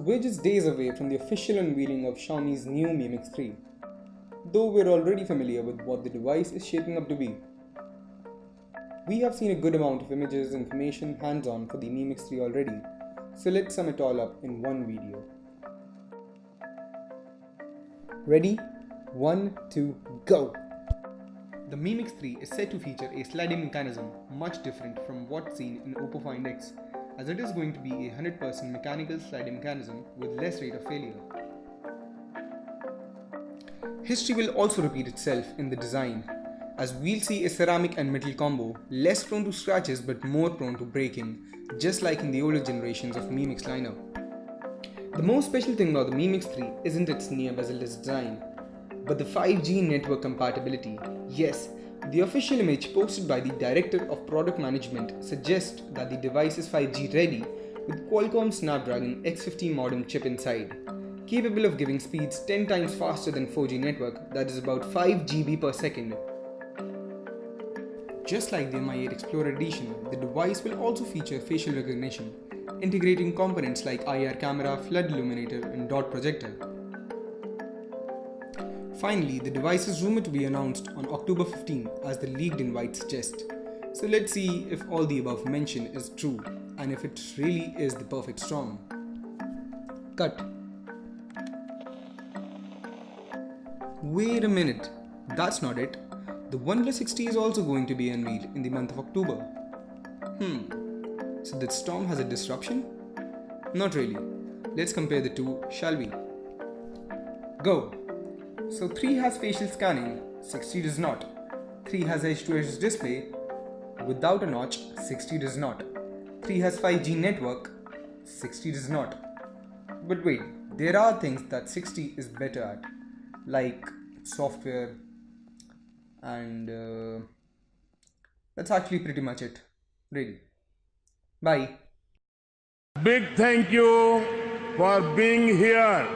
we're just days away from the official unveiling of Xiaomi's new Mi Mix 3, though we're already familiar with what the device is shaping up to be. We have seen a good amount of images and information hands-on for the Mi Mix 3 already, so let's sum it all up in one video. Ready? 1, 2, go! The Mi Mix 3 is said to feature a sliding mechanism much different from what's seen in Oppo Find X, as it is going to be a 100% mechanical sliding mechanism with less rate of failure. History will also repeat itself in the design, as we'll see a ceramic and metal combo less prone to scratches but more prone to breaking, just like in the older generations of Mi Mix lineup. The most special thing about the Mi Mix 3 isn't its near bezel-less design, but the 5G network compatibility. Yes, the official image posted by the Director of Product Management suggests that the device is 5G ready with Qualcomm Snapdragon X50 modem chip inside, capable of giving speeds 10 times faster than 4G network, that is about 5 GB per second. Just like the Mi 8 Explorer Edition, the device will also feature facial recognition, integrating components like IR camera, flood illuminator and dot projector. Finally, the device is rumored to be announced on October 15 as the leaked invite suggests. So let's see if all the above mentioned is true and if it really is the perfect storm. Cut. Wait a minute, that's not it. The Oneplus 60 is also going to be unveiled in the month of October. So that storm has a disruption? Not really. Let's compare the two, shall we? Go! So 3 has facial scanning, 60 does not. 3 has edge-to-edge display, without a notch, 60 does not. 3 has 5G network, 60 does not. But wait, there are things that 60 is better at, like software, and that's actually pretty much it, really. Bye. Big thank you for being here.